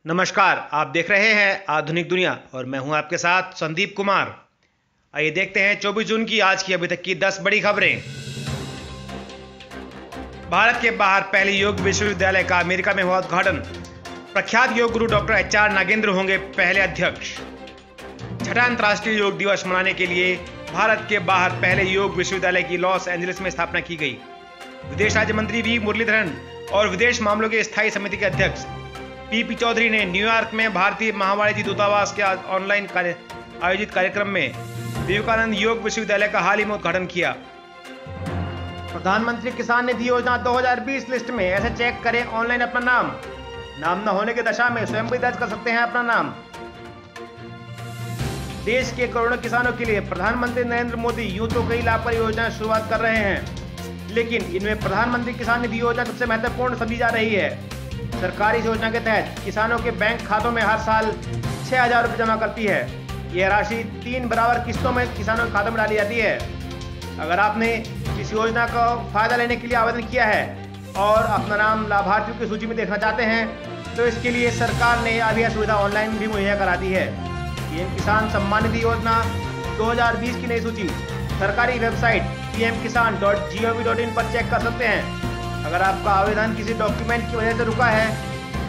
नमस्कार, आप देख रहे हैं आधुनिक दुनिया और मैं हूं आपके साथ संदीप कुमार। आइए देखते हैं 24 जून की आज की अभी तक की 10 बड़ी खबरें। भारत के बाहर पहले योग विश्वविद्यालय का अमेरिका में हुआ उद्घाटन। प्रख्यात योग गुरु डॉक्टर एच.आर. नागेंद्र होंगे पहले अध्यक्ष। छठा अंतर्राष्ट्रीय योग दिवस मनाने के लिए भारत के बाहर पहले योग विश्वविद्यालय की लॉस एंजलिस में स्थापना की गई। विदेश राज्य मंत्री वी मुरलीधरन और विदेश मामलों के स्थायी समिति के अध्यक्ष पी चौधरी ने न्यूयॉर्क में भारतीय महावाणिज्य दूतावास के ऑनलाइन आयोजित कार्यक्रम में विवेकानंद योग विश्वविद्यालय का हाल ही में उद्घाटन किया। प्रधानमंत्री किसान निधि योजना 2020 लिस्ट में ऐसे चेक करें ऑनलाइन अपना नाम न होने की दशा में स्वयं भी दर्ज कर सकते हैं अपना नाम। देश के करोड़ों किसानों के लिए प्रधानमंत्री नरेंद्र मोदी यूं तो कई लाभ परियोजनाएं शुरुआत कर रहे हैं, लेकिन इनमें प्रधानमंत्री किसान निधि योजना सबसे महत्वपूर्ण समझी जा रही है। सरकार इस योजना के तहत किसानों के बैंक खातों में हर साल 6,000 रुपये जमा करती है। यह राशि 3 बराबर किस्तों में किसानों के खातों में डाली जाती है। अगर आपने इस योजना का फायदा लेने के लिए आवेदन किया है और अपना नाम लाभार्थियों की सूची में देखना चाहते हैं तो इसके लिए सरकार ने अभी यह सुविधा ऑनलाइन भी मुहैया करा दी है। पीएम किसान सम्मान निधि योजना 2020 की नई सूची सरकारी वेबसाइट pmkisan.gov.in पर चेक कर सकते हैं। अगर आपका आवेदन किसी डॉक्यूमेंट की वजह से रुका है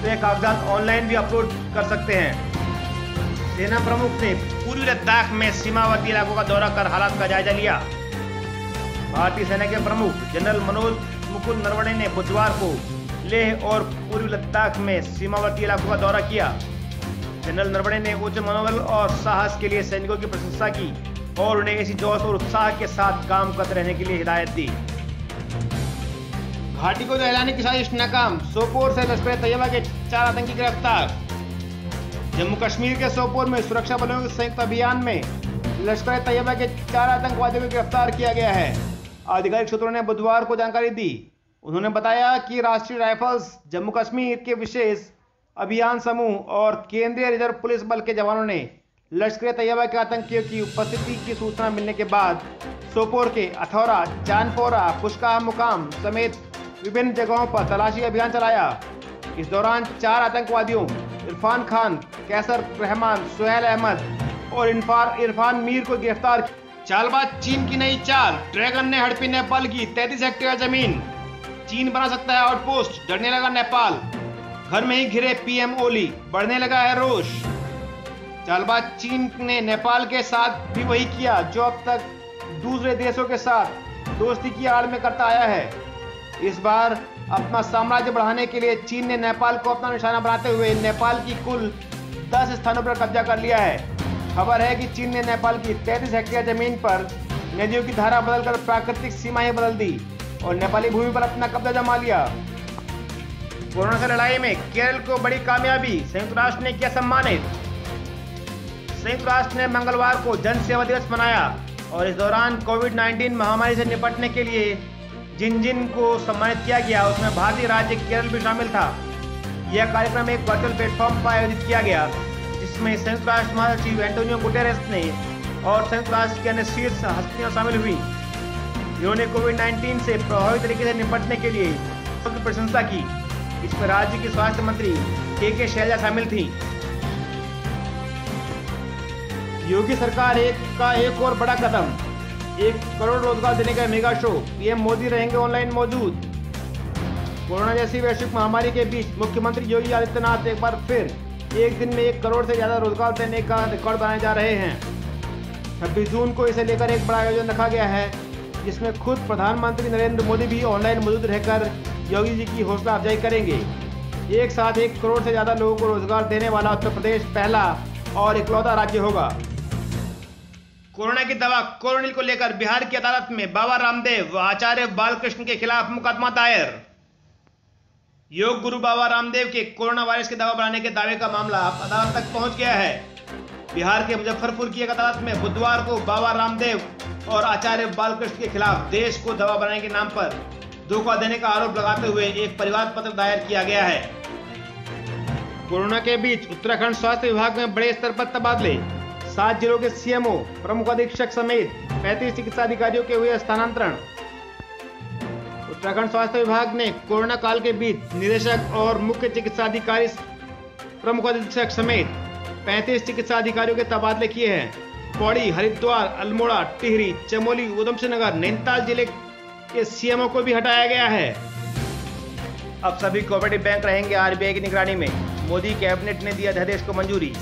तो ये कागजात ऑनलाइन भी अपलोड कर सकते हैं। सेना प्रमुख ने पूर्वी लद्दाख में सीमावर्ती इलाकों का दौरा कर हालात का जायजा लिया। भारतीय सेना के प्रमुख जनरल मनोज मुकुंद नरवणे ने बुधवार को लेह और पूर्वी लद्दाख में सीमावर्ती इलाकों का दौरा किया। जनरल नरवणे ने उच्च मनोबल और साहस के लिए सैनिकों की प्रशंसा की और उन्हें इसी जोश और उत्साह के साथ काम करते रहने के लिए हिदायत दी। घाटी को दहलाने की साजिश नाकाम, सोपोर से लश्कर तैयबा के 4 आतंकी गिरफ्तार। जम्मू कश्मीर के सोपोर में सुरक्षा बलों के संयुक्त अभियान में लश्कर तैयबा के 4 आतंकवादियों को गिरफ्तार किया गया है। आधिकारिक सूत्रों ने बुधवार को जानकारी दी। उन्होंने बताया कि राष्ट्रीय राइफल्स, जम्मू कश्मीर के विशेष अभियान समूह और केंद्रीय रिजर्व पुलिस बल के जवानों ने लश्कर तैयबा के आतंकियों की उपस्थिति की सूचना मिलने के बाद सोपोर के अथौरा, जानपोरा, पुष्का मुकाम समेत विभिन्न जगहों पर तलाशी अभियान चलाया। इस दौरान 4 आतंकवादियों इरफान खान, कैसर रहमान, सुहेल अहमद और इरफान मीर को गिरफ्तार। चालबाज चीन की नई चाल, ड्रैगन ने हड़पी नेपाल की 33 हेक्टेयर जमीन। चीन बना सकता है आउटपोस्ट, डरने लगा नेपाल। घर में ही घिरे पीएम ओली, बढ़ने लगा है रोष। चालबाज चीन ने नेपाल के साथ भी वही किया जो अब तक दूसरे देशों के साथ दोस्ती की आड़ में करता आया है। इस बार अपना साम्राज्य बढ़ाने के लिए चीन ने नेपाल को अपना निशाना बनाते हुए नेपाल की कुल 10 स्थानों पर कब्जा कर लिया है। खबर है कि चीन ने नेपाल की 33 हेक्टेयर जमीन पर नदियों की धारा बदलकर प्राकृतिक सीमाएं बदल दी और नेपाली भूमि पर अपना कब्जा जमा लिया। कोरोना से लड़ाई में केरल को बड़ी कामयाबी, संयुक्त राष्ट्र ने किया सम्मानित। संयुक्त राष्ट्र ने मंगलवार को जन सेवा दिवस मनाया और इस दौरान कोविड-19 महामारी से निपटने के लिए जिन को सम्मानित किया गया उसमें भारतीय राज्य केरल भी शामिल था। यह कार्यक्रम एक वर्चुअल प्लेटफॉर्म पर आयोजित किया गया जिसमें संयुक्त राष्ट्र महासचिव एंटोनियो गुटेरेस ने और संयुक्त राष्ट्र की अन्य शीर्ष हस्तियां शामिल हुई। इन्होंने कोविड-19 से प्रभावी तरीके से निपटने के लिए उनकी प्रशंसा की। इसमें राज्य की स्वास्थ्य मंत्री के शैलजा शामिल थी। योगी सरकार का एक और बड़ा कदम, 1 करोड़ रोजगार देने का मेगा शो, पीएम मोदी रहेंगे ऑनलाइन मौजूद। कोरोना जैसी वैश्विक महामारी के बीच मुख्यमंत्री योगी आदित्यनाथ एक बार फिर एक दिन में 1 करोड़ से ज्यादा रोजगार देने का रिकॉर्ड बनाए जा रहे हैं। 26 जून को इसे लेकर एक बड़ा आयोजन रखा गया है जिसमें खुद प्रधानमंत्री नरेंद्र मोदी भी ऑनलाइन मौजूद रहकर योगी जी की हौसला अफजाई करेंगे। एक साथ 1 करोड़ से ज्यादा लोगों को रोजगार देने वाला उत्तर प्रदेश पहला और इकलौता राज्य होगा। कोरोना की दवा कोरोनिल को लेकर बिहार की अदालत में बाबा रामदेव व आचार्य बालकृष्ण के खिलाफ मुकदमा दायर। योग गुरु बाबा रामदेव के कोरोना वायरस की दवा बनाने के दावे का मामला अब अदालत तक पहुंच गया है। बिहार के मुजफ्फरपुर की एक अदालत में बुधवार को बाबा रामदेव और आचार्य बालकृष्ण के खिलाफ देश को दवा बनाने के नाम पर धोखा देने का आरोप लगाते हुए एक परिवाद पत्र दायर किया गया है। कोरोना के बीच उत्तराखंड स्वास्थ्य विभाग में बड़े स्तर पर तबादले। 7 जिलों के सीएमओ, प्रमुख अधीक्षक समेत 35 चिकित्सा अधिकारियों के हुए स्थानांतरण। उत्तराखंड स्वास्थ्य विभाग ने कोरोना काल के बीच निदेशक और मुख्य चिकित्सा अधिकारी प्रमुख अधीक्षक समेत 35 चिकित्सा अधिकारियों के तबादले किए हैं। पौड़ी, हरिद्वार, अल्मोड़ा, टिहरी, चमोली, उधमसिंह नगर, नैनीताल जिले के सीएमओ को भी हटाया गया है। अब सभी कोऑपरेटिव बैंक रहेंगे आरबीआई की निगरानी में। मोदी कैबिनेट ने दिया अध्यादेश को मंजूरी।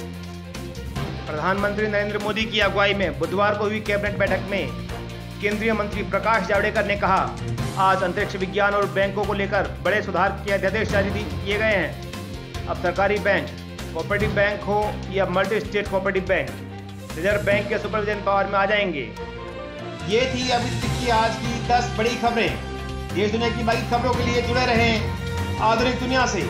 प्रधानमंत्री नरेंद्र मोदी की अगुवाई में बुधवार को हुई कैबिनेट बैठक में केंद्रीय मंत्री प्रकाश जावड़ेकर ने कहा, आज अंतरिक्ष विज्ञान और बैंकों को लेकर बड़े सुधार के अध्यादेश जारी किए गए हैं। अब सरकारी बैंक, कोऑपरेटिव बैंक हो या multi state cooperative bank, reserve bank के सुपरविजन पावर में आ जाएंगे। ये थी अभी तक की आज की 10 बड़ी खबरें। देश दुनिया की बाकी खबरों के लिए जुड़े रहें आधुनिक दुनिया से।